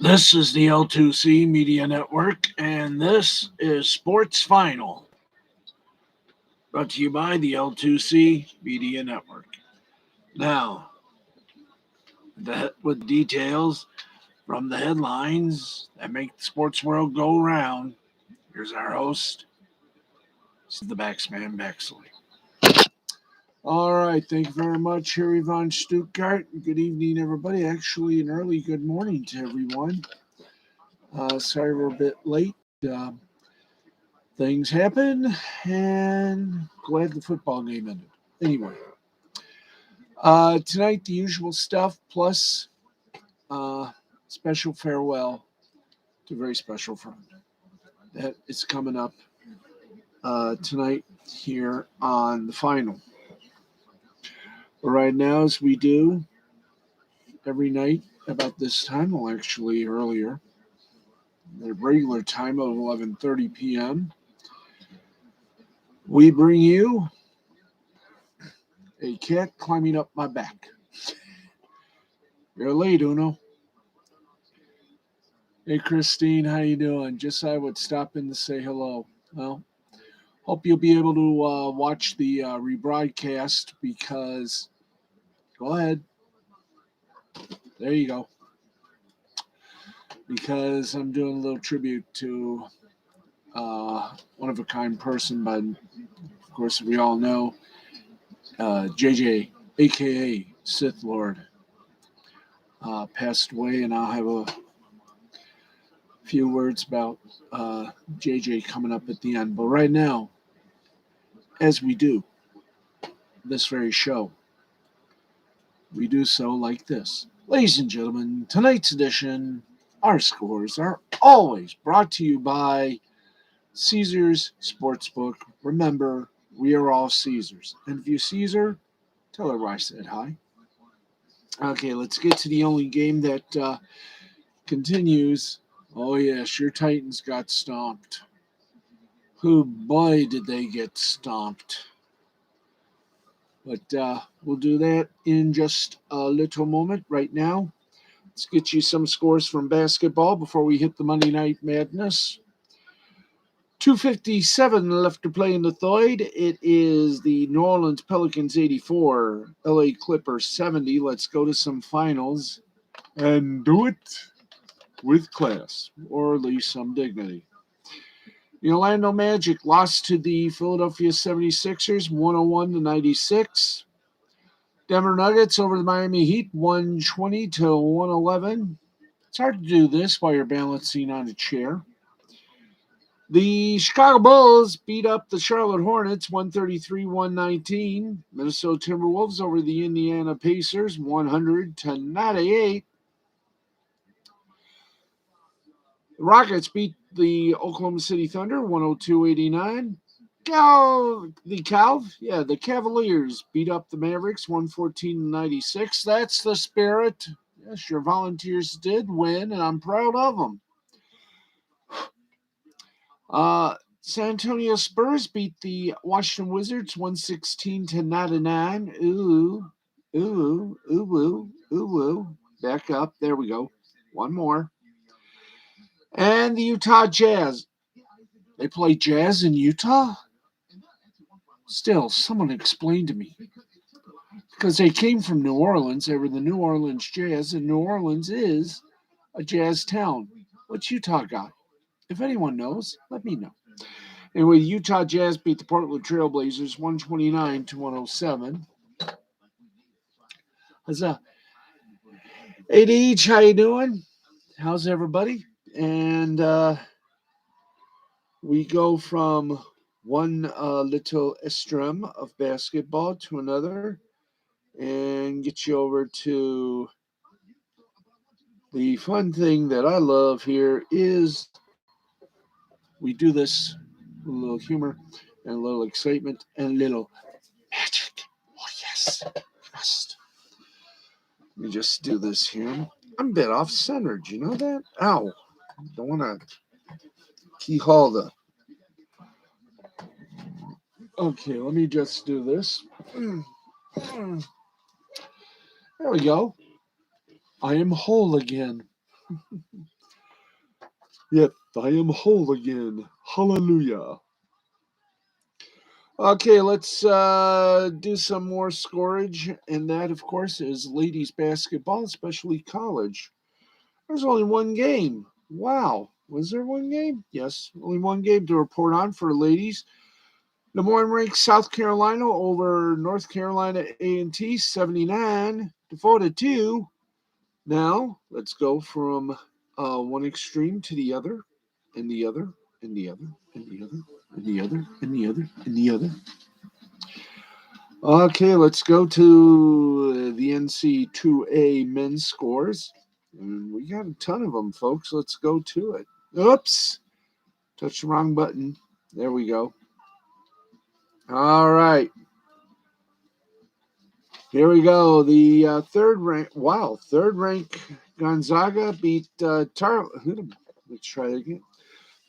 This is the L2C Media Network, and this is Sports Final, brought to you by the L2C Media Network. Now, with details from the headlines that make the sports world go round, here's our host, the Baxman Baxley. All right, thank you very much, Harry Von Stuttgart. Good evening, everybody. Actually, an early good morning to everyone. Sorry we're a bit late. Things happen, and glad the football game ended. Anyway, tonight the usual stuff plus special farewell to a very special friend. That is coming up tonight here on the final. But right now, as we do every night about this time, well, actually earlier, the regular time of 11:30 p.m., we bring you a cat climbing up my back. You're late, Uno. Hey, Christine, how you doing? Just I would stop in to say hello. Well, hope you'll be able to watch the rebroadcast because, go ahead. There you go. Because I'm doing a little tribute to one-of-a-kind person, but of course we all know JJ, a.k.a. Sithlord, passed away, and I'll have a few words about JJ coming up at the end. But right now, as we do this very show, we do so like this. Ladies and gentlemen, tonight's edition, our scores are always brought to you by Caesars Sportsbook. Remember, we are all Caesars. And if you Caesar, tell her I said hi. Okay, let's get to the only game that continues. Oh, yes, your Titans got stomped. Who, boy, did they get stomped. But we'll do that in just a little moment. Right now, let's get you some scores from basketball before we hit the Monday Night Madness. 2:57 left to play in the third. It is the New Orleans Pelicans 84, LA Clippers 70. Let's go to some finals and do it with class, or at least some dignity. The Orlando Magic lost to the Philadelphia 76ers 101-96. Denver Nuggets over the Miami Heat 120-111. It's hard to do this while you're balancing on a chair. The Chicago Bulls beat up the Charlotte Hornets 133-119. Minnesota Timberwolves over the Indiana Pacers 100-98. The Rockets beat the Oklahoma City Thunder 102-89. The Cavaliers beat up the Mavericks 114-96. That's the spirit. Yes, your Volunteers did win, and I'm proud of them. San Antonio Spurs beat the Washington Wizards 116-99. Ooh. Back up. There we go. One more. And the Utah Jazz. They play jazz in Utah? Still, someone explain to me. Because they came from New Orleans. They were the New Orleans Jazz, and New Orleans is a jazz town. What's Utah got? If anyone knows, let me know. Anyway, the Utah Jazz beat the Portland Trailblazers 129-107. Huzzah. ADH, how you doing? How's everybody? And we go from one little extreme of basketball to another and get you over to the fun thing that I love here is we do this with a little humor and a little excitement and a little magic. Oh, yes. Must. Let me just do this here. I'm a bit off-centered. You know that? Ow. Don't want to keyhole the... Okay, let me just do this. There we go. I am whole again. Yet I am whole again. Hallelujah. Okay, let's do some more scourge, and that, of course, is ladies basketball, especially college. There's only one game. Wow. Was there one game? Yes, only one game to report on for ladies. Number one ranked South Carolina over North Carolina A&T, 79-42. Now, let's go from one extreme to the other, and the other, and the other, and the other, and the other, and the other, and the other. Okay, let's go to the NC2A men's scores. And we got a ton of them, folks. Let's go to it. Oops. Touched the wrong button. There we go. All right. Here we go. The third rank Gonzaga beat Let's try it again.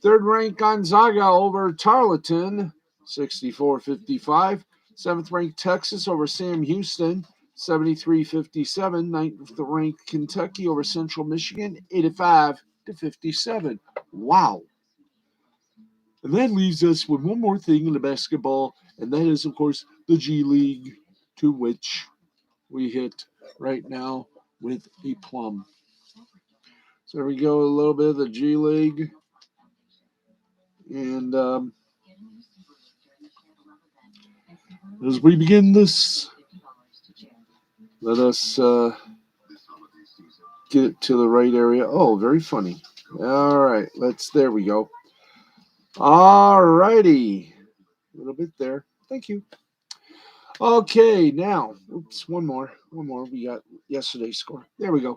Third ranked Gonzaga over Tarleton, 64-55. Seventh ranked Texas over Sam Houston, 73-57. Ninth ranked Kentucky over Central Michigan, 85-57. Wow. And that leaves us with one more thing in the basketball, and that is, of course, the G League, to which we hit right now with a plum. So there we go, a little bit of the G League. And as we begin this, let us get it to the right area. Oh, very funny. All right, there we go. All righty. A little bit there. Thank you. Okay, now, one more. We got yesterday's score. There we go.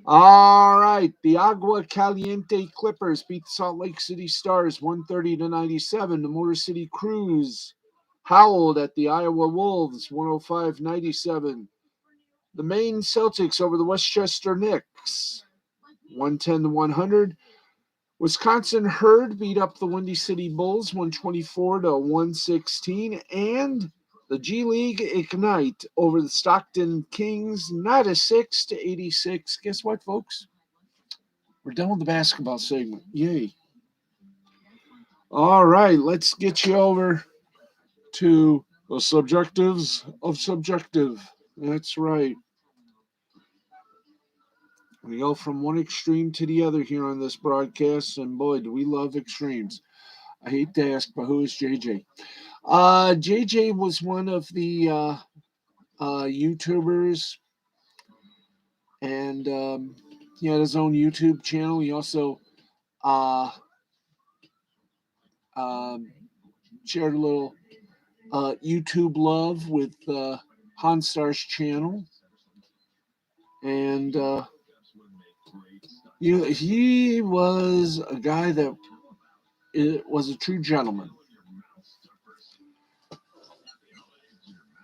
All right, the Agua Caliente Clippers beat the Salt Lake City Stars 130-97. The Motor City Cruise howled at the Iowa Wolves 105-97. The Maine Celtics over the Westchester Knicks 110-100. Wisconsin Herd beat up the Windy City Bulls 124-116. And the G League Ignite over the Stockton Kings 96-86. Guess what, folks? We're done with the basketball segment. Yay. All right, let's get you over to the subjectives of subjective. That's right. We go from one extreme to the other here on this broadcast, and boy, do we love extremes. I hate to ask, but who is JJ? JJ was one of the YouTubers, and he had his own YouTube channel. He also shared a little YouTube love with Hanstar's channel, and he was a guy that was a true gentleman.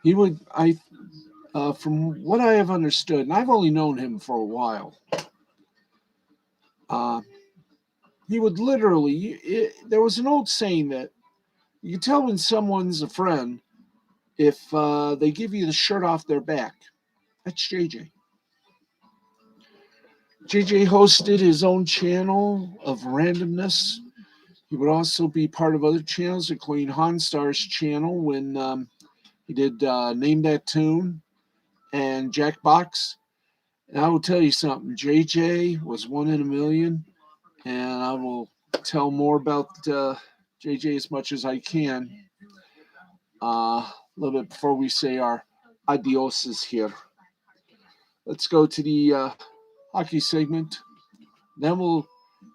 He would, from what I have understood, and I've only known him for a while, he would literally, there was an old saying that you can tell when someone's a friend if they give you the shirt off their back. That's JJ. JJ hosted his own channel of randomness. He would also be part of other channels, including Hanstar's channel when he did Name That Tune and Jackbox. And I will tell you something, JJ was one in a million, and I will tell more about JJ as much as I can a little bit before we say our adioses here. Let's go to the hockey segment. Then we'll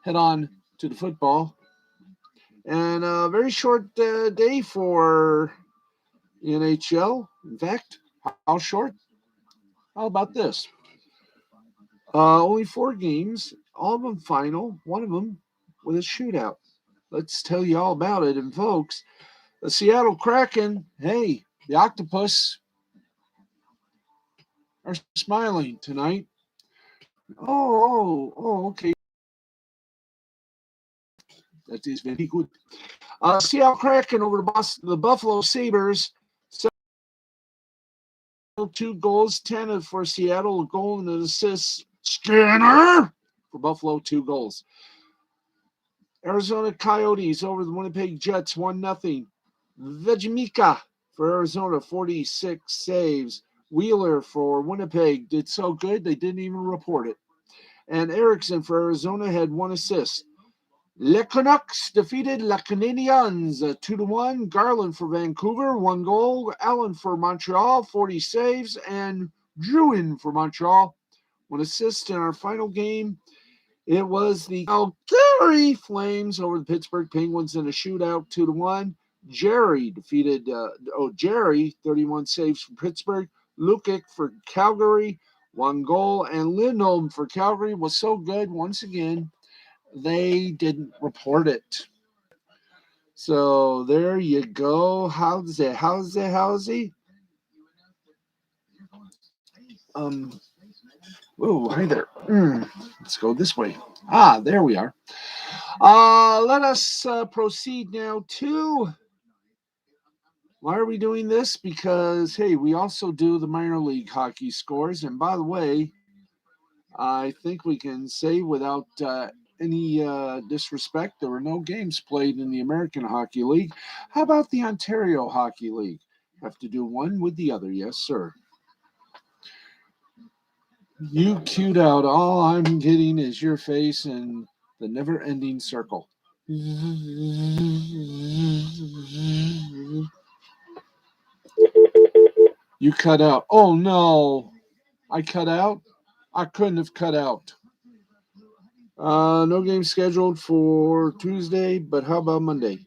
head on to the football. And a very short day for the NHL. In fact, how short? How about this? Only 4 games, all of them final, one of them with a shootout. Let's tell you all about it. And folks, the Seattle Kraken, hey, the Octopus are smiling tonight. Okay. That is very good. Seattle Kraken over the Buffalo Sabres. 2 goals, 10 for Seattle, a goal and an assist. Scanner for Buffalo, 2 goals. Arizona Coyotes over the Winnipeg Jets 1-0. Vejmika for Arizona 46 saves. Wheeler for Winnipeg did so good they didn't even report it. And Erickson for Arizona had 1 assist. Le Canucks defeated Le Canadiens 2-1. Garland for Vancouver, 1 goal. Allen for Montreal, 40 saves. And Drouin for Montreal, 1 assist in our final game. It was the Calgary Flames over the Pittsburgh Penguins in a shootout, 2-1. Jerry defeated, Jerry, 31 saves for Pittsburgh. Lukic for Calgary, 1 goal. And Lindholm for Calgary was so good once again, they didn't report it. So there you go. How's it? Oh, hi there. Let's go this way. There we are. Let us proceed now to. Why are we doing this? Because, hey, we also do the minor league hockey scores. And by the way, I think we can say without any disrespect, there were no games played in the American Hockey League. How about the Ontario Hockey League? Have to do one with the other, yes, sir. You cued out. All I'm getting is your face and the never-ending circle. You cut out. Oh, no. I cut out? I couldn't have cut out. No game scheduled for Tuesday, but how about Monday?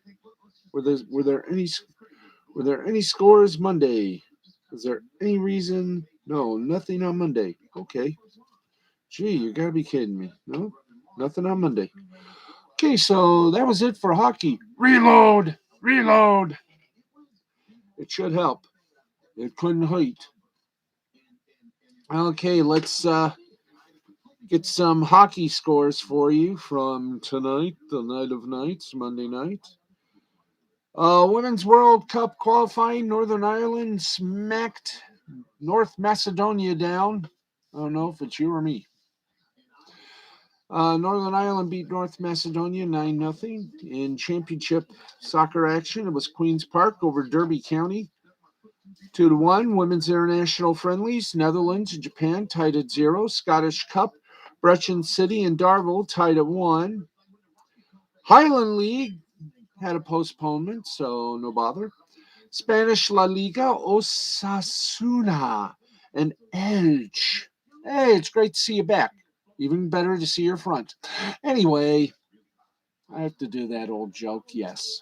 Were there any scores Monday? Is there any reason? No, nothing on Monday. Okay. Gee, you gotta be kidding me. No, nothing on Monday. Okay, so that was it for hockey. Reload. It should help. It couldn't hurt. Okay, let's get some hockey scores for you from tonight, the night of nights, Monday night. Women's World Cup qualifying, Northern Ireland smacked North Macedonia down. I don't know if it's you or me. Northern Ireland beat North Macedonia 9-0. In championship soccer action, it was Queen's Park over Derby County 2-1. Women's international friendlies, Netherlands and Japan tied at 0. Scottish Cup, Brechin City and Darvel tied at 1. Highland League had a postponement, so no bother. Spanish La Liga, Osasuna and Elche. Hey, it's great to see you back. Even better to see your front. Anyway, I have to do that old joke, yes.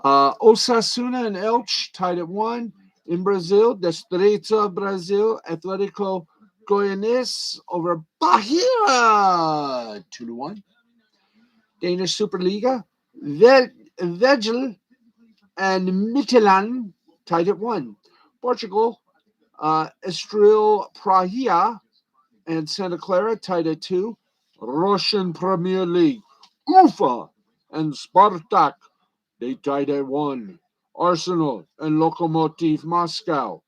Osasuna and Elche tied at 1. In Brazil, Destreza Brazil, Atlético Goianiense over Bahia 2-1. Danish Superliga, Vegel and Midtjylland tied at 1. Portugal, Estrela Praia and Santa Clara tied at 2. Russian Premier League, Ufa and Spartak, they tied at 1. Arsenal and Lokomotiv Moscow.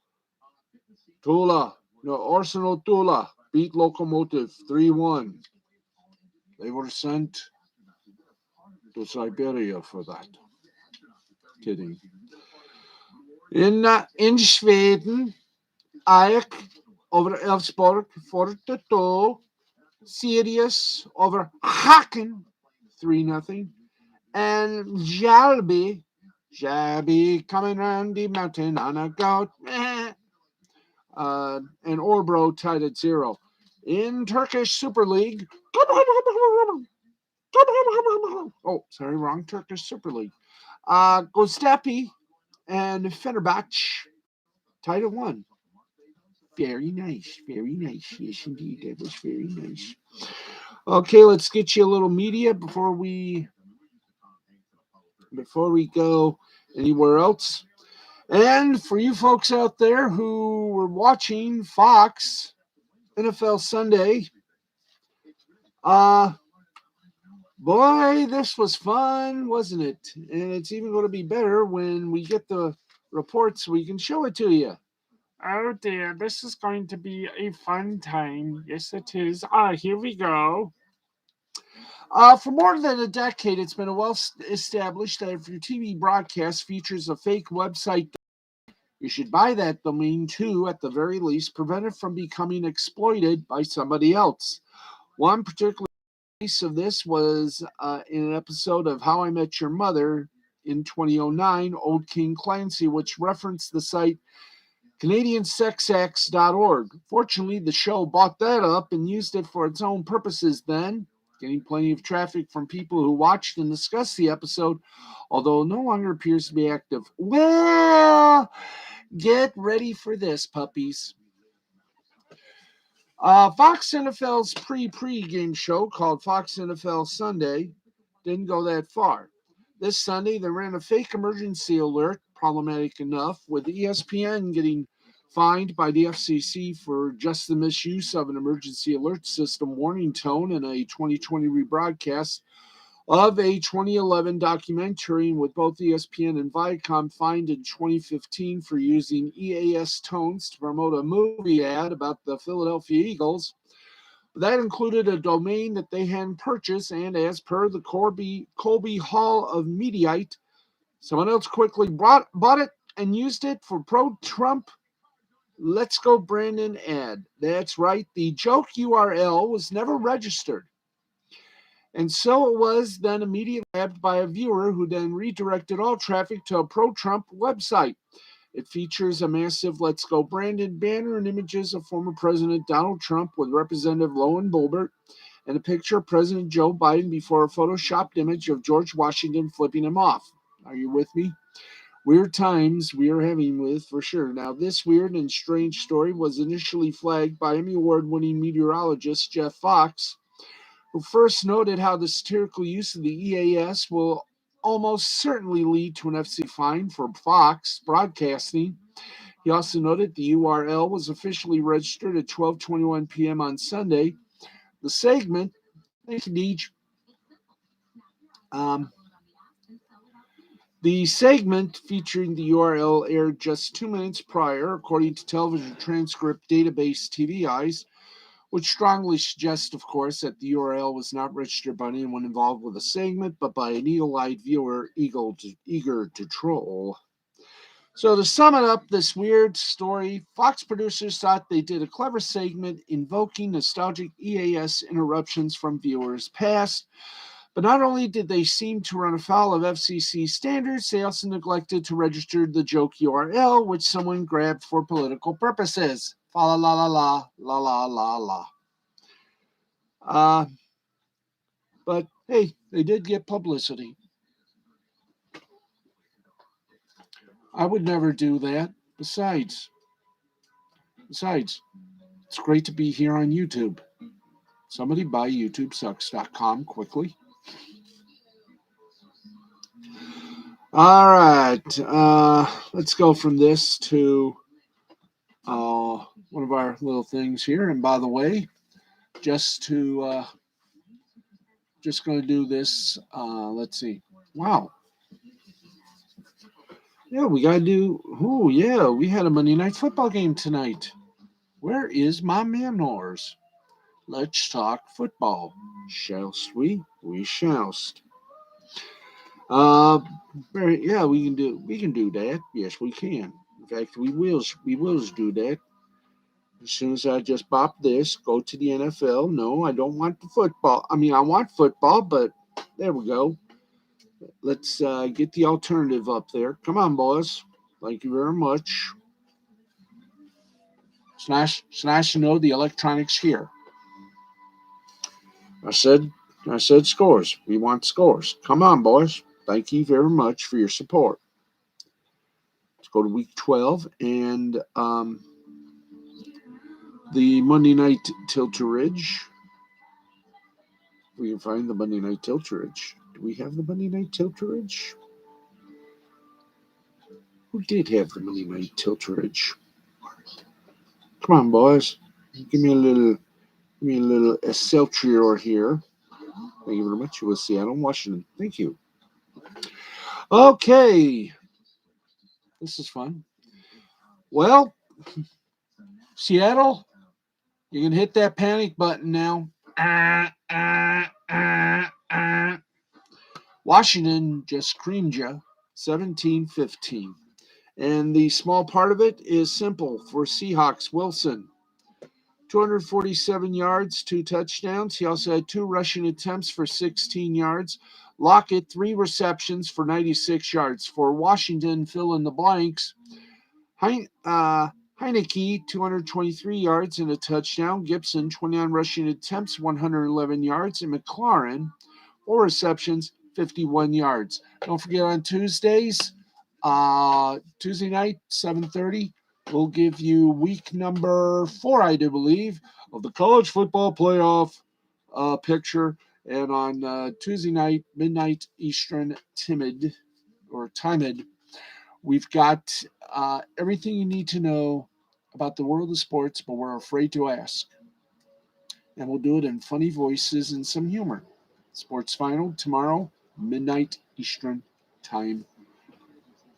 Arsenal Tula beat Lokomotiv 3-1. They were sent to Siberia for that. Kidding. In Sweden, AIK over Elfsborg 4-2. Sirius over Haken 3-0. And Jalby coming around the mountain on a goat. And Orbro tied at 0. In Turkish Super League. Oh, sorry, wrong Turkish Super League. Göztepe and Fenerbahce tied at 1. Very nice. Yes, indeed, that was very nice. Okay, let's get you a little media before we go anywhere else. And for you folks out there who were watching Fox NFL Sunday, boy, this was fun, wasn't it? And it's even going to be better when we get the reports, we can show it to you. Oh dear, this is going to be a fun time. Yes, it is. Here we go. For more than a decade, it's been well established that if your TV broadcast features a fake website, you should buy that domain too, at the very least, prevent it from becoming exploited by somebody else. One particular case of this was in an episode of How I Met Your Mother in 2009, Old King Clancy, which referenced the site CanadianSexActs.org. Fortunately, the show bought that up and used it for its own purposes then, getting plenty of traffic from people who watched and discussed the episode, although it no longer appears to be active. Well, get ready for this, puppies. Fox NFL's pre-game show called Fox NFL Sunday didn't go that far. This Sunday, they ran a fake emergency alert, problematic enough, with ESPN getting fined by the FCC for just the misuse of an emergency alert system warning tone in a 2020 rebroadcast of a 2011 documentary, with both ESPN and Viacom fined in 2015 for using EAS tones to promote a movie ad about the Philadelphia Eagles. That included a domain that they hadn't purchased, and as per the Colby Hall of Mediaite, someone else quickly bought it and used it for pro-Trump Let's Go Brandon ad. That's right, the joke URL was never registered. And so it was then immediately grabbed by a viewer who then redirected all traffic to a pro-Trump website. It features a massive Let's Go Brandon banner and images of former President Donald Trump with Representative Lowen Boebert and a picture of President Joe Biden before a photoshopped image of George Washington flipping him off. Are you with me? Weird times we are having with, for sure. Now, this weird and strange story was initially flagged by Emmy Award-winning meteorologist Jeff Fox, who first noted how the satirical use of the EAS will almost certainly lead to an FCC fine for Fox Broadcasting. He also noted the URL was officially registered at 12:21 p.m. on Sunday. The segment, thank you, Deej. The segment featuring the URL aired just 2 minutes prior, according to television transcript database TV Eyes, which strongly suggests, of course, that the URL was not registered by anyone involved with the segment, but by an eagle-eyed viewer eager to troll. So to sum it up, this weird story, Fox producers thought they did a clever segment invoking nostalgic EAS interruptions from viewers past. But not only did they seem to run afoul of FCC standards, they also neglected to register the joke URL, which someone grabbed for political purposes. Fa la la la la la la la la. But hey, they did get publicity. I would never do that. Besides, it's great to be here on YouTube. Somebody buy YouTubesucks.com quickly. All right, let's go from this to one of our little things here. And by the way, just going to do this. Let's see. Wow. Yeah, we got to do. Oh, yeah, we had a Monday Night Football game tonight. Where is my manners? Let's talk football. Shall we? We shallst. Yeah, we can do that. Yes, we can. In fact, we will do that. As soon as I just bop this, go to the NFL. No, I don't want the football. I mean, I want football, but there we go. Let's get the alternative up there. Come on, boys. Thank you very much. It's nice to know the electronics here. I said scores. We want scores. Come on, boys. Thank you very much for your support. Let's go to week 12 and the Monday night tilterage. We can find the Monday night tilterage. Do we have the Monday night tilterage? Who did have the Monday night tilterage? Come on, boys. Give me a little Excelsior here. Thank you very much. It was Seattle, Washington. Thank you. Okay. This is fun. Well, Seattle, you can hit that panic button now. Washington just creamed you 17-15. And the small part of it is simple for Seahawks. Wilson, 247 yards, 2 touchdowns. He also had 2 rushing attempts for 16 yards. Lockett, 3 receptions for 96 yards. For Washington, fill in the blanks. Heineke, 223 yards and a touchdown. Gibson, 29 rushing attempts, 111 yards. And McLaurin, 4 receptions, 51 yards. Don't forget on Tuesdays, Tuesday night, 7:30, we'll give you week number 4, I do believe, of the college football playoff picture. And on Tuesday night, midnight Eastern, timed, we've got everything you need to know about the world of sports, but we're afraid to ask. And we'll do it in funny voices and some humor. Sports Final tomorrow, midnight Eastern time.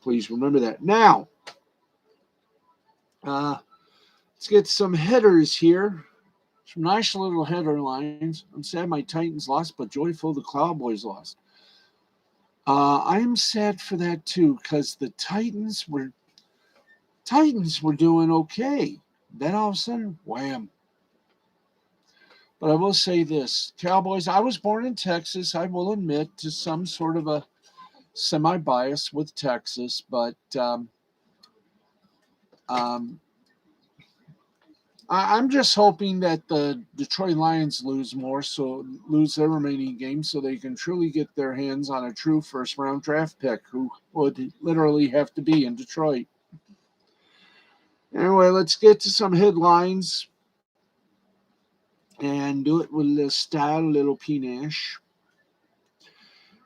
Please remember that. Now, let's get some headers here. Some nice little header lines. I'm sad my Titans lost, but joyful the Cowboys lost. I am sad for that too, because the Titans were doing okay. Then all of a sudden, wham. But I will say this, Cowboys, I was born in Texas. I will admit to some sort of a semi-bias with Texas, but I'm just hoping that the Detroit Lions lose their remaining games so they can truly get their hands on a true first-round draft pick who would literally have to be in Detroit. Anyway, let's get to some headlines and do it with a little style, a little panache.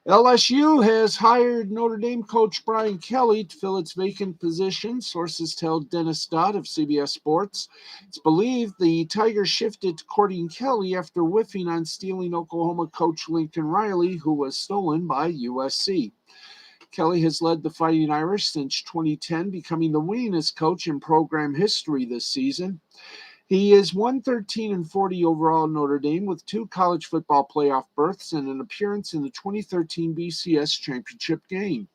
LSU has hired Notre Dame coach Brian Kelly to fill its vacant position, sources tell Dennis Dodd of CBS Sports. It's believed the Tigers shifted to courting Kelly after whiffing on stealing Oklahoma coach Lincoln Riley, who was stolen by USC. Kelly has led the Fighting Irish since 2010, becoming the winningest coach in program history this season. He is 113-40 overall at Notre Dame with 2 college football playoff berths and an appearance in the 2013 BCS championship game.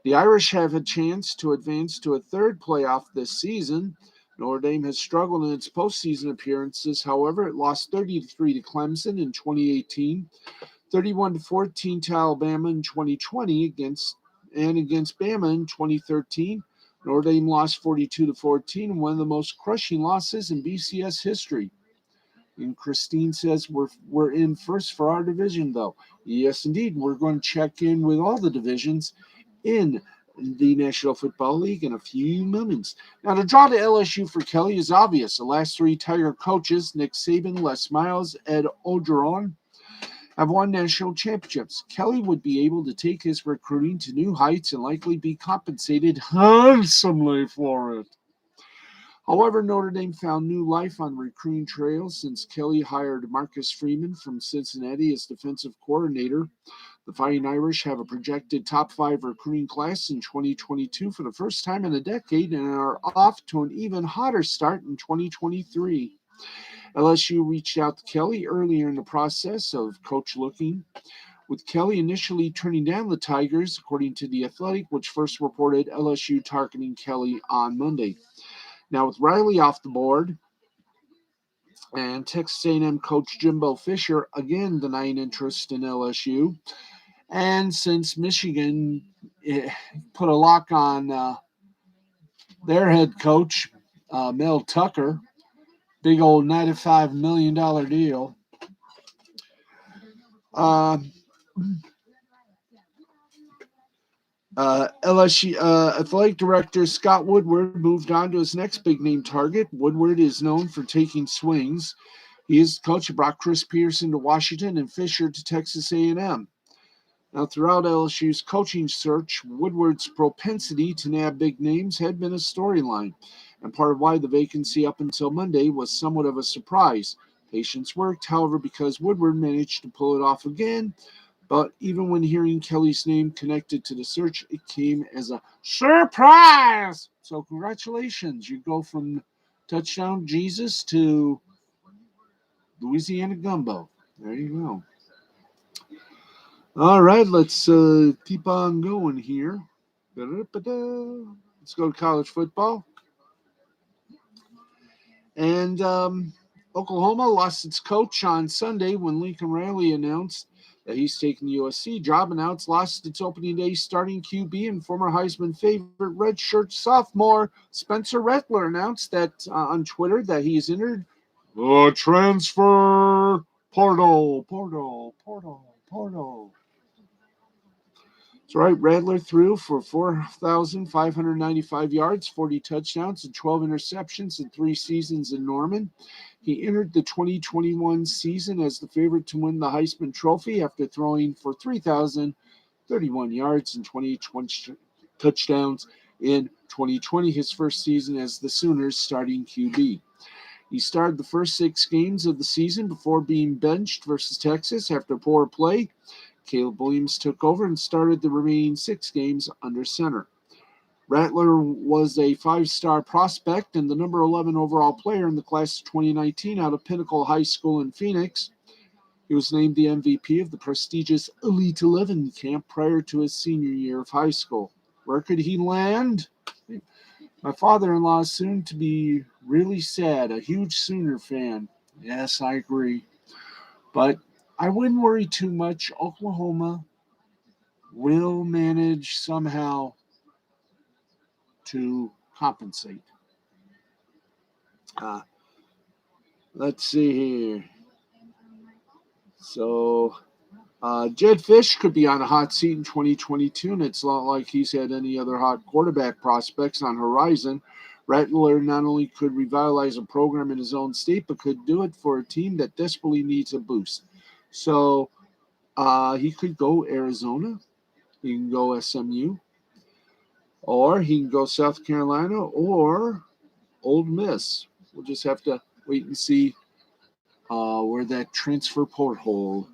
The Irish have a chance to advance to a 3rd playoff this season. Notre Dame has struggled in its postseason appearances. However, it lost 30-3 to Clemson in 2018, 31-14 to Alabama in 2020 against Bama in 2013. Notre Dame lost 42-14, one of the most crushing losses in BCS history. And Christine says we're in first for our division, though. Yes, indeed. We're going to check in with all the divisions in the National Football League in a few moments. Now, the draw to LSU for Kelly is obvious. The last 3 Tiger coaches, Nick Saban, Les Miles, Ed Orgeron, have won national championships. Kelly would be able to take his recruiting to new heights and likely be compensated handsomely for it. However, Notre Dame found new life on recruiting trails since Kelly hired Marcus Freeman from Cincinnati as defensive coordinator. The Fighting Irish have a projected top 5 recruiting class in 2022 for the first time in a decade and are off to an even hotter start in 2023. LSU reached out to Kelly earlier in the process of coach looking, with Kelly initially turning down the Tigers, according to The Athletic, which first reported LSU targeting Kelly on Monday. Now, with Riley off the board and Texas A&M coach Jimbo Fisher again denying interest in LSU, and since Michigan put a lock on their head coach, Mel Tucker, big old $95 million deal, LSU athletic director Scott Woodward moved on to his next big name target. Woodward is known for taking swings. He is the coach who brought Chris Peterson to Washington and Fisher to Texas A&M. Now, throughout LSU's coaching search, Woodward's propensity to nab big names had been a storyline, and part of why the vacancy up until Monday was somewhat of a surprise. Patience worked, however, because Woodward managed to pull it off again. But even when hearing Kelly's name connected to the search, it came as a surprise. So congratulations. You go from touchdown Jesus to Louisiana gumbo. There you go. All right, let's keep on going here. Da-da-da-da. Let's go to college football. And Oklahoma lost its coach on Sunday when Lincoln Riley announced that he's taking the USC job, and now it's lost its opening day starting QB and former Heisman favorite redshirt sophomore Spencer Rattler announced that on Twitter that he's entered the transfer portal. That's right. Rattler threw for 4,595 yards, 40 touchdowns, and 12 interceptions in 3 seasons in Norman. He entered the 2021 season as the favorite to win the Heisman Trophy after throwing for 3,031 yards and 20 touchdowns in 2020, his first season as the Sooners' starting QB. He started the first 6 games of the season before being benched versus Texas after poor play. Caleb Williams took over and started the remaining 6 games under center. Rattler was a 5-star prospect and the number 11 overall player in the class of 2019 out of Pinnacle High School in Phoenix. He was named the MVP of the prestigious Elite 11 camp prior to his senior year of high school. Where could he land? My father-in-law is soon to be really sad, a huge Sooner fan. Yes, I agree. But I wouldn't worry too much. Oklahoma will manage somehow to compensate. Uh, let's see here. So, Jed Fish could be on a hot seat in 2022, and it's not like he's had any other hot quarterback prospects on horizon. Rattler not only could revitalize a program in his own state, but could do it for a team that desperately needs a boost. So, he could go Arizona, he can go SMU, or he can go South Carolina, or Old Miss. We'll just have to wait and see where that transfer porthole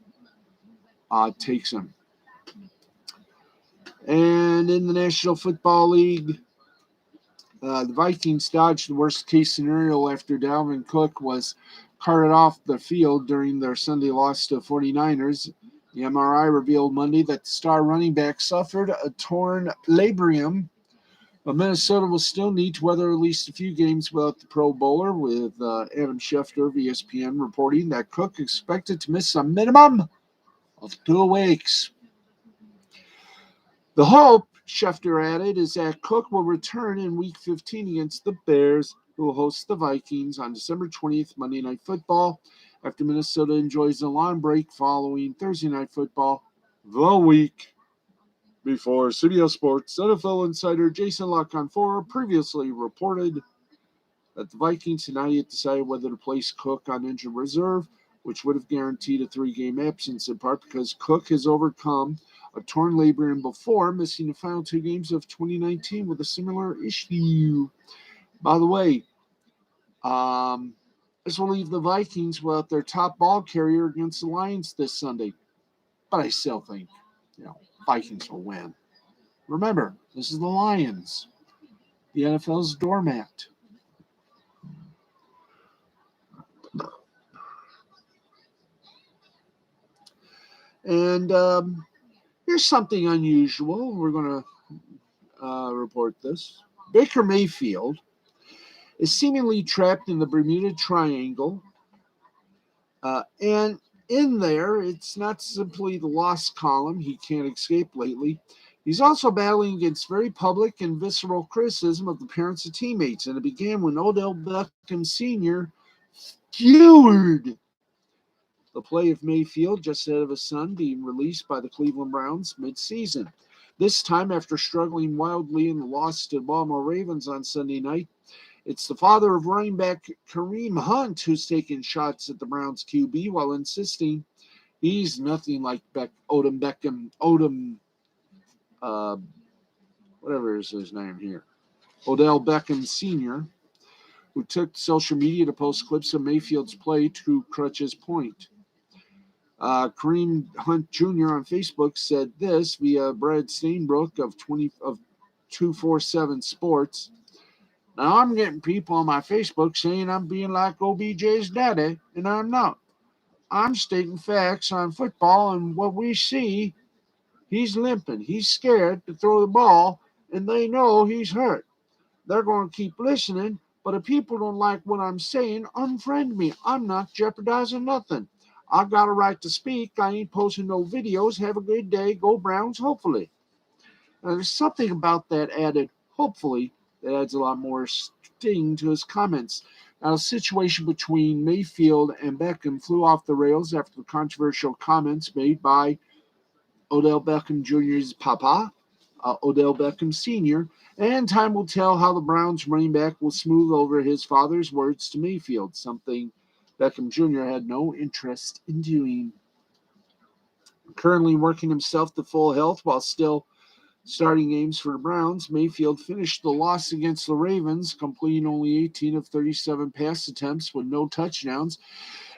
takes him. And in the National Football League, the Vikings dodged the worst case scenario after Dalvin Cook was carted off the field during their Sunday loss to 49ers. The MRI revealed Monday that the star running back suffered a torn labrum. But Minnesota will still need to weather at least a few games without the Pro Bowler, with Adam Schefter of ESPN reporting that Cook expected to miss a minimum of 2 weeks. The hope, Schefter added, is that Cook will return in Week 15 against the Bears, who will host the Vikings on December 20th, Monday Night Football, after Minnesota enjoys a long break following Thursday Night Football the week before. CBS Sports NFL insider Jason LaConfort previously reported that the Vikings had not yet decided whether to place Cook on injured reserve, which would have guaranteed a 3-game absence, in part because Cook has overcome a torn labrum before, missing the final 2 games of 2019 with a similar issue. By the way, this will leave the Vikings without their top ball carrier against the Lions this Sunday. But I still think, Vikings will win. Remember, this is the Lions, the NFL's doormat. And here's something unusual. We're going to report this. Baker Mayfield is seemingly trapped in the Bermuda Triangle. And in there, it's not simply the lost column. He can't escape lately. He's also battling against very public and visceral criticism of the parents and teammates. And it began when Odell Beckham Sr. skewered the play of Mayfield just ahead of his son being released by the Cleveland Browns midseason. This time, after struggling wildly in the loss to the Baltimore Ravens on Sunday night, it's the father of running back Kareem Hunt who's taking shots at the Browns QB while insisting he's nothing like Odom Beckham, whatever is his name here, Odell Beckham Sr., who took social media to post clips of Mayfield's play to crutch his point. Kareem Hunt Jr. on Facebook said this via Brad Steinbrook of 247 Sports. Now I'm getting people on my Facebook saying I'm being like OBJ's daddy, and I'm not. I'm stating facts on football and what we see He's limping. He's scared to throw the ball, and they know he's hurt. They're going to keep listening, but if people don't like what I'm saying, unfriend me. I'm not jeopardizing nothing. I got a right to speak. I ain't posting no videos. Have a good day. Go Browns, hopefully. Now, there's something about that added, hopefully, that adds a lot more sting to his comments. Now, the situation between Mayfield and Beckham flew off the rails after the controversial comments made by Odell Beckham Jr.'s papa, Odell Beckham Sr., and time will tell how the Browns running back will smooth over his father's words to Mayfield, something Beckham Jr. had no interest in doing. Currently working himself to full health while still starting games for the Browns, Mayfield finished the loss against the Ravens, completing only 18 of 37 pass attempts with no touchdowns.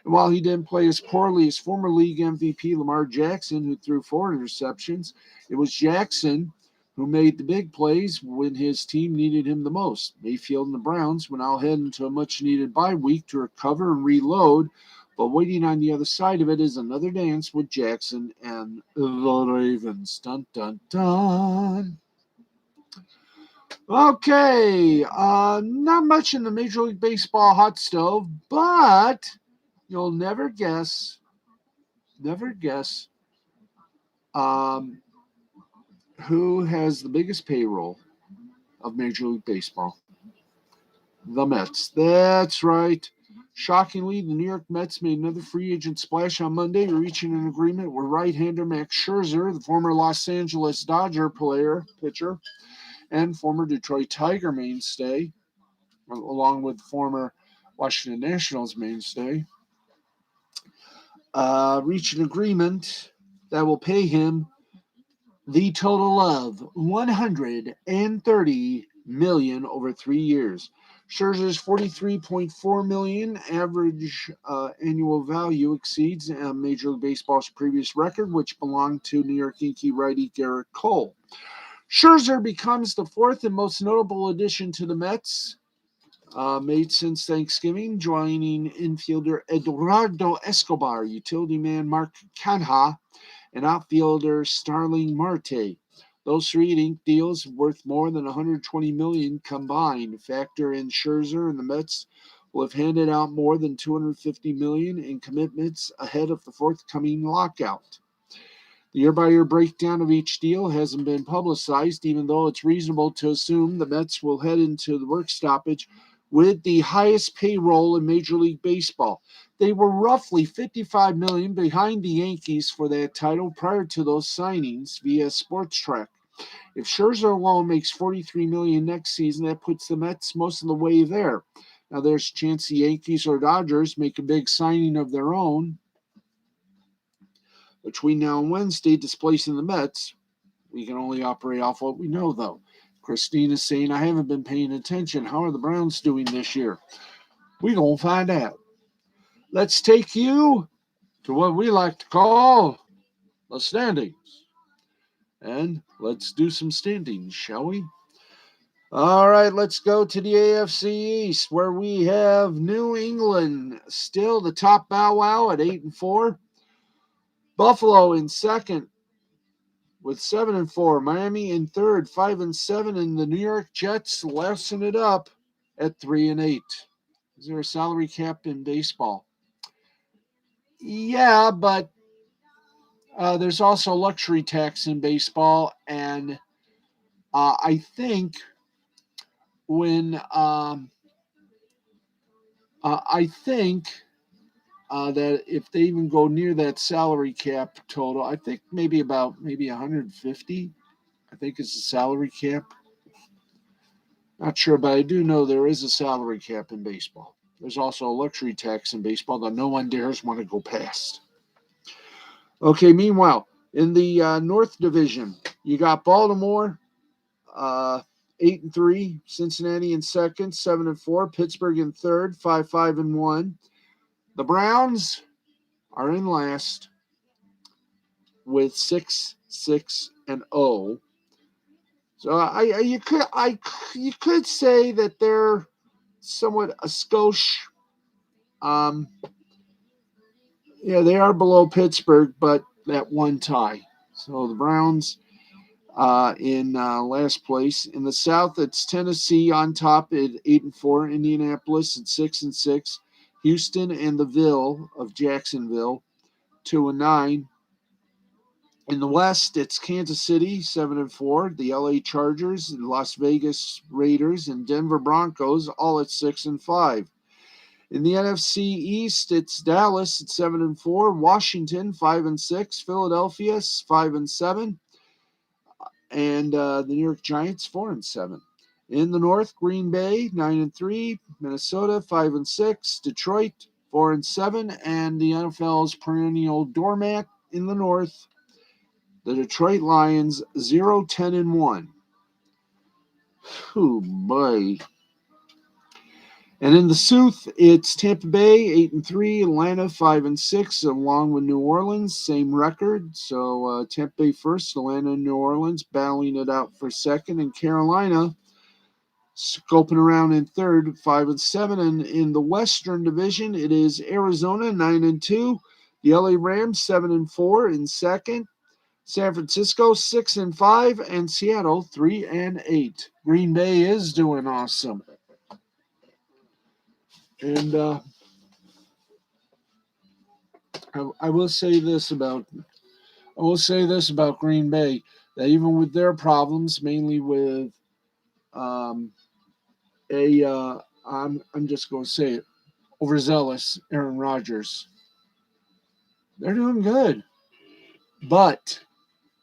And while he didn't play as poorly as former league MVP Lamar Jackson, who threw 4 interceptions, it was Jackson who made the big plays when his team needed him the most. Mayfield and the Browns will now head into a much-needed bye week to recover and reload, but waiting on the other side of it is another dance with Jackson and the Ravens. Dun, dun, dun. Okay, not much in the Major League Baseball hot stove, but you'll never guess um, who has the biggest payroll of Major League Baseball. The Mets. That's right. Shockingly, the New York Mets made another free agent splash on Monday, reaching an agreement with right-hander Max Scherzer, the former Los Angeles Dodger pitcher, and former Detroit Tiger mainstay, along with former Washington Nationals mainstay, reach an agreement that will pay him the total of $130 million over 3 years. Scherzer's $43.4 million average annual value exceeds Major League Baseball's previous record, which belonged to New York Yankee righty Garrett Cole. Scherzer becomes the fourth and most notable addition to the Mets, made since Thanksgiving, joining infielder Eduardo Escobar, utility man Mark Canha, and outfielder Starling Marte. Those 3 inked deals worth more than $120 million combined. Factor in Scherzer, and the Mets will have handed out more than $250 million in commitments ahead of the forthcoming lockout. The year-by-year breakdown of each deal hasn't been publicized, even though it's reasonable to assume the Mets will head into the work stoppage with the highest payroll in Major League Baseball. They were roughly $55 million behind the Yankees for that title prior to those signings via Spotrac. If Scherzer alone makes $43 million next season, that puts the Mets most of the way there. Now, there's a chance the Yankees or Dodgers make a big signing of their own between now and Wednesday, displacing the Mets. We can only operate off what we know, though. Christine is saying, I haven't been paying attention. How are the Browns doing this year? We're going to find out. Let's take you to what we like to call the standings. And let's do some standings, shall we? All right, let's go to the AFC East, where we have New England still the top bow wow at 8-4. Buffalo in second with 7-4. Miami in third, 5-7, and the New York Jets lashing it up at 3-8. Is there a salary cap in baseball? Yeah, but there's also luxury tax in baseball, and I think when I think that if they even go near that salary cap total, I think maybe 150. I think is the salary cap. Not sure, but I do know there is a salary cap in baseball. There's also a luxury tax in baseball that no one dares want to go past. Okay, meanwhile, in the North Division, you got Baltimore, 8-3, Cincinnati in second, 7-4, Pittsburgh in third, 5-1. The Browns are in last with 6-0. So you could say that they're somewhat a skosh. Yeah, they are below Pittsburgh, but that one tie. So the Browns in last place. In the South, it's Tennessee on top at 8-4. Indianapolis at 6-6. Houston and the Ville of Jacksonville 2-9. In the West, it's Kansas City 7-4. The LA Chargers, the Las Vegas Raiders, and Denver Broncos all at 6-5. In the NFC East, it's Dallas at 7-4. Washington 5-6. Philadelphia 5-7. And the New York Giants 4-7. In the North, Green Bay 9-3, Minnesota 5-6, Detroit 4-7, and the NFL's perennial doormat in the North, the Detroit Lions 0-10-1. Oh boy! And in the South, it's Tampa Bay 8-3, Atlanta 5-6, along with New Orleans, same record. So Tampa Bay first, Atlanta and New Orleans battling it out for second, and Carolina scoping around in third, 5-7. And in the Western Division, it is Arizona 9-2, the LA Rams 7-4 in second, San Francisco 6-5, and Seattle 3-8. Green Bay is doing awesome. And I will say this about Green Bay, that even with their problems, mainly with I'm just going to say it, overzealous Aaron Rodgers, they're doing good. But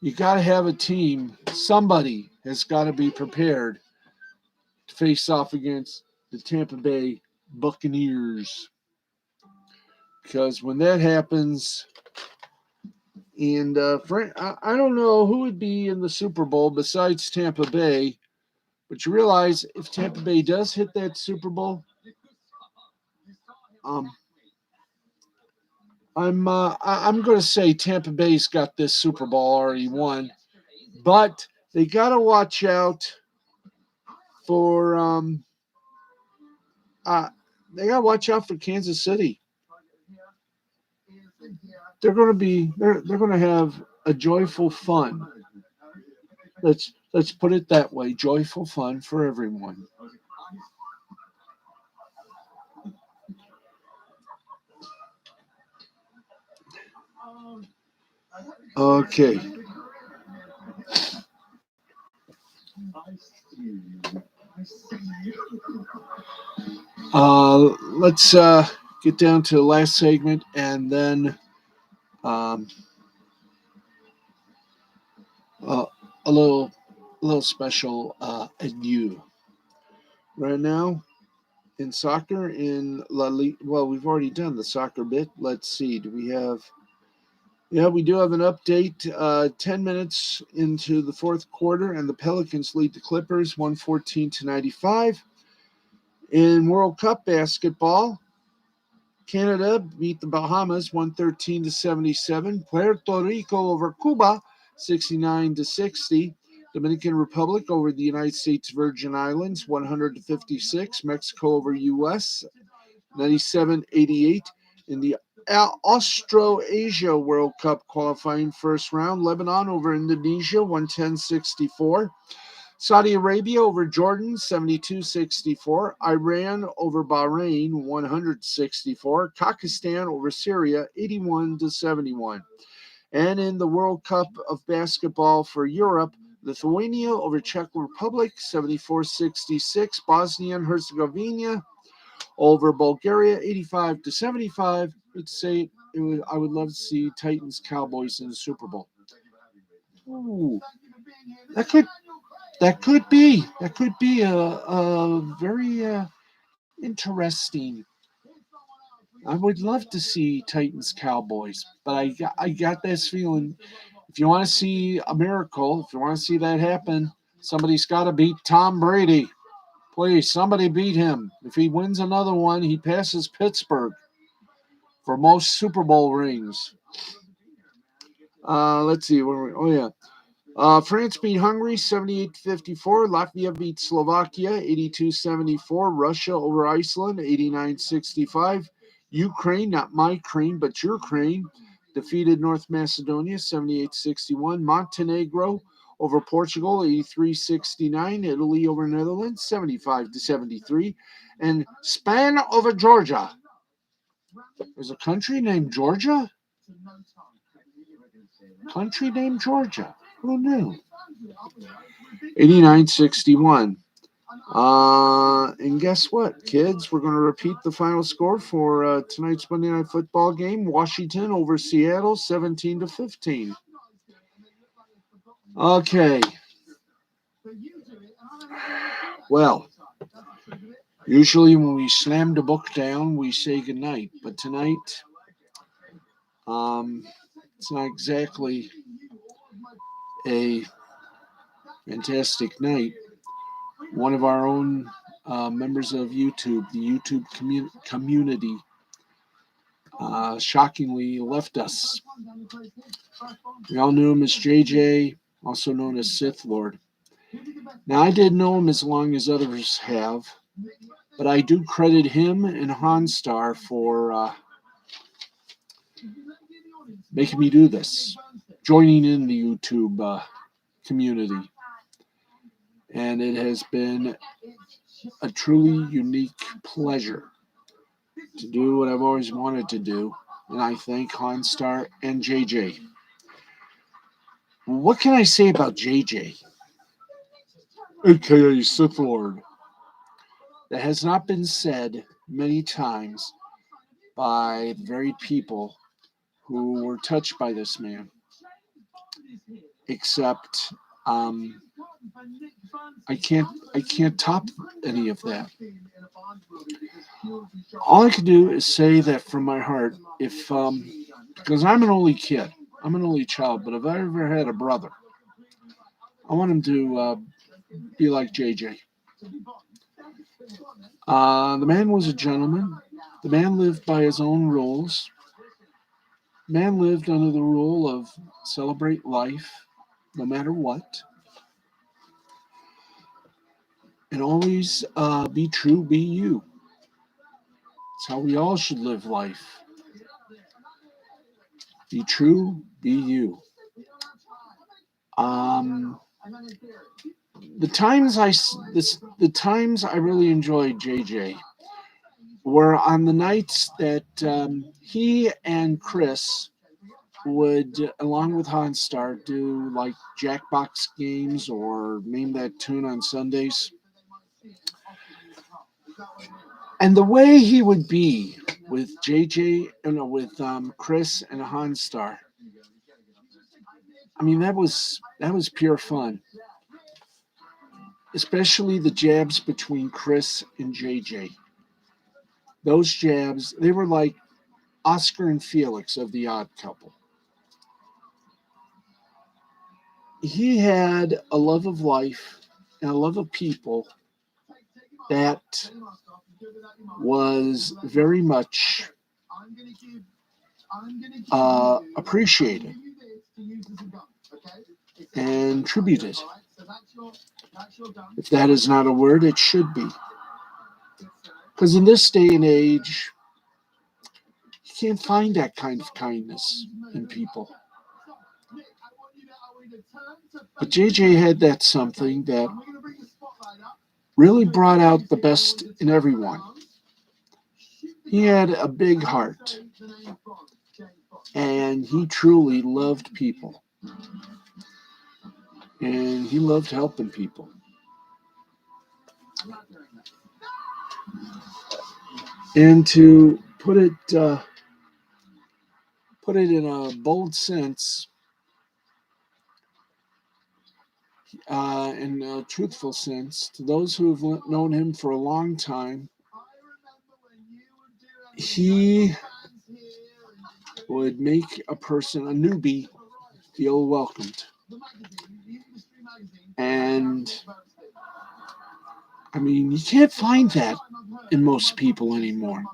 you got to have a team. Somebody has got to be prepared to face off against the Tampa Bay Buccaneers. Because when that happens, and I don't know who would be in the Super Bowl besides Tampa Bay, but you realize if Tampa Bay does hit that Super Bowl, I'm going to say Tampa Bay's got this Super Bowl already won, but they got to watch out for Kansas City. They're going to have a joyful fun. Let's put it that way, joyful fun for everyone. Okay. Let's get down to the last segment, and then a little special adieu. Right now in soccer in La Liga. Well, we've already done the soccer bit. Let's see. Do we have? Yeah, we do have an update. 10 minutes into the fourth quarter, and the Pelicans lead the Clippers 114-95. In World Cup basketball, Canada beat the Bahamas 113-77. Puerto Rico over Cuba 69-60. Dominican Republic over the United States Virgin Islands 100-56. Mexico over US 97-88. In the Austroasia World Cup qualifying first round, Lebanon over Indonesia 110-64. Saudi Arabia over Jordan 72-64. Iran over Bahrain 164. Pakistan over Syria 81-71. And in the World Cup of basketball for Europe, Lithuania over Czech Republic 74-66. Bosnia and Herzegovina over Bulgaria 85-75. Let's say I would love to see Titans Cowboys in the Super Bowl. Ooh, that could be a very interesting. I would love to see Titans Cowboys, but I got this feeling. If you want to see a miracle, if you want to see that happen, somebody's got to beat Tom Brady. Please, somebody beat him. If he wins another one, he passes Pittsburgh for most Super Bowl rings. Let's see. France beat Hungary 78-54. Latvia beat Slovakia 82-74. Russia over Iceland 89-65. Ukraine, not my cream, but your cream, defeated North Macedonia 78-61. Montenegro over Portugal 83-69. Italy over Netherlands 75-73. And Spain over Georgia. There's a country named Georgia? Country named Georgia. Who knew? 89-61. And guess what, kids? We're going to repeat the final score for tonight's Monday Night Football game. Washington over Seattle, 17-15. Okay. Well, usually when we slam the book down, we say goodnight. But tonight, it's not exactly a fantastic night. One of our own members of YouTube, the YouTube community, shockingly left us. We all knew him as JJ, also known as Sithlord. Now, I didn't know him as long as others have, but I do credit him and Honstar for making me do this, joining in the YouTube community. And it has been a truly unique pleasure to do what I've always wanted to do, and I thank Honstar and JJ. What can I say about JJ, aka Sithlord, that has not been said many times by the very people who were touched by this man, except I can't top any of that. All I can do is say that from my heart, if because I'm an only kid, I'm an only child, but if I ever had a brother, I want him to be like JJ. The man was a gentleman. The man lived by his own rules. The man lived under the rule of celebrate life, no matter what. And always be true, be you. It's how we all should live life. Be true, be you. The times I really enjoyed JJ were on the nights that he and Chris would, along with Honstar, do like Jackbox games or Name That Tune on Sundays. And the way he would be with JJ, with Chris and Honstar, I mean, that was pure fun. Especially the jabs between Chris and JJ. Those jabs, they were like Oscar and Felix of The Odd Couple. He had a love of life and a love of people that was very much appreciated and tributed. If that is not a word, it should be. Because in this day and age, you can't find that kind of kindness in people. But JJ had that something that really brought out the best in everyone. He had a big heart, and he truly loved people, and he loved helping people. And to put it in a bold sense, in a truthful sense, to those who have known him for a long time, he would make a newbie, feel welcomed. And I mean, you can't find that in most people anymore.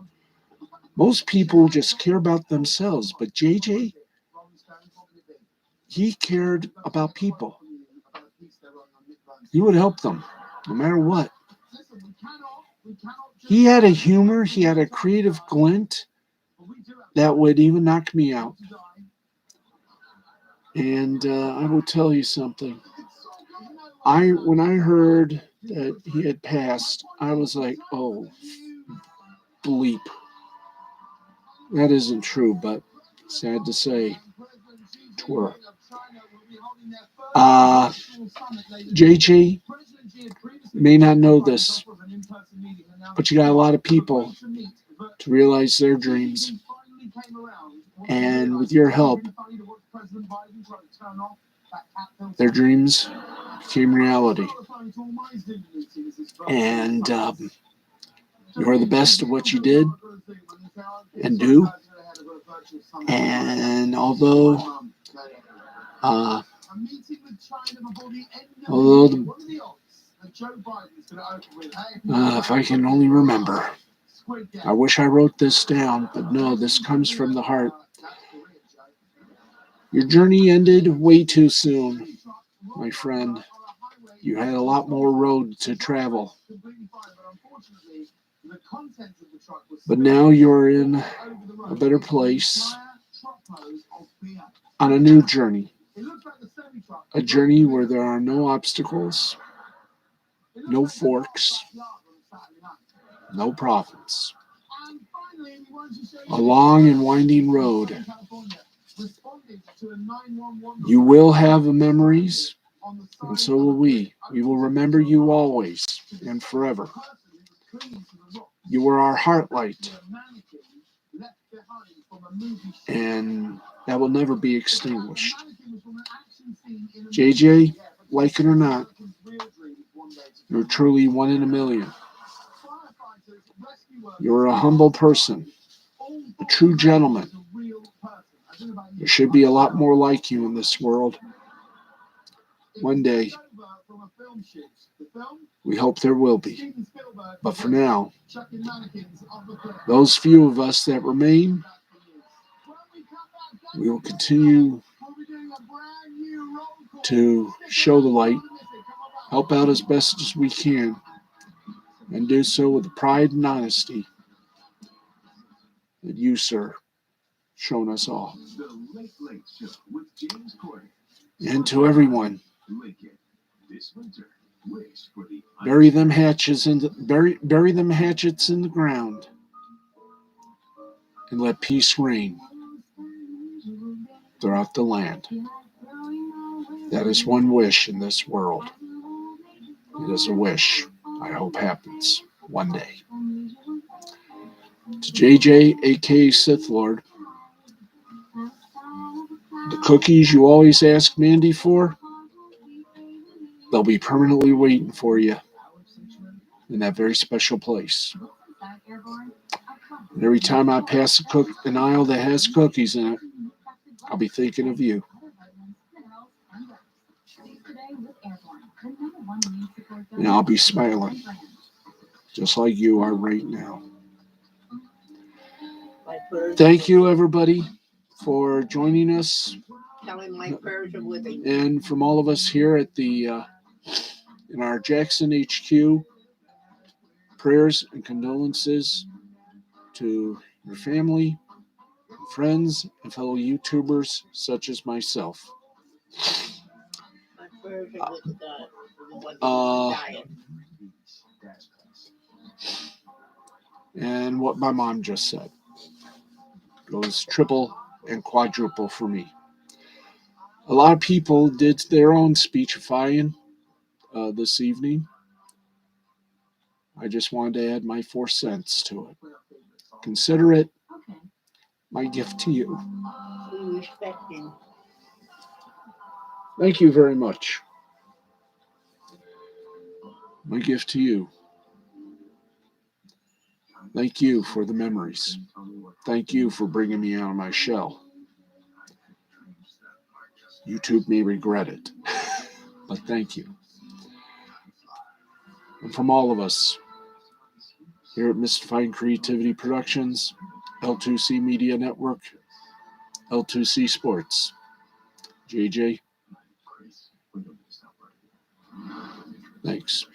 Most people just care about themselves, but JJ, he cared about people. He would help them, no matter what. He had a humor, he had a creative glint that would even knock me out. And I will tell you something. When I heard that he had passed, I was like, oh, bleep. That isn't true, but sad to say, twir. JJ may not know this, but you got a lot of people to realize their dreams. And with your help, their dreams became reality. And you are the best of what you did and do. And although if I can only remember, I wish I wrote this down, but no, this comes from the heart. Your journey ended way too soon, my friend. You had a lot more road to travel. But now you're in a better place on a new journey. A journey where there are no obstacles, no forks, no problems. A long and winding road. You will have memories, and so will we. We will remember you always and forever. You were our heart light, and that will never be extinguished. JJ, like it or not, you're truly one in a million. You're a humble person, a true gentleman. There should be a lot more like you in this world. One day, we hope there will be. But for now, those few of us that remain, we will continue to show the light, help out as best as we can, and do so with the pride and honesty that you, sir, shown us all. And to everyone, bury them hatchets in the ground, and let peace reign throughout the land. That is one wish in this world. It is a wish I hope happens one day. To JJ, aka Sithlord, the cookies you always ask Mandy for, they'll be permanently waiting for you in that very special place. And every time I pass an aisle that has cookies in it, I'll be thinking of you. And I'll be smiling, just like you are right now. Thank you, everybody, for joining us. And from all of us here at the in our Jackson HQ, prayers and condolences to your family, friends, and fellow YouTubers such as myself. And what my mom just said goes triple and quadruple for me. A lot of people did their own speechifying this evening. I just wanted to add my 4 cents to it. Consider it my gift to you. Thank you very much. My gift to you. Thank you for the memories. Thank you for bringing me out of my shell. YouTube may regret it, but thank you. And from all of us here at Mystifying Creativity Productions, L2C Media Network, L2C Sports, JJ, thanks.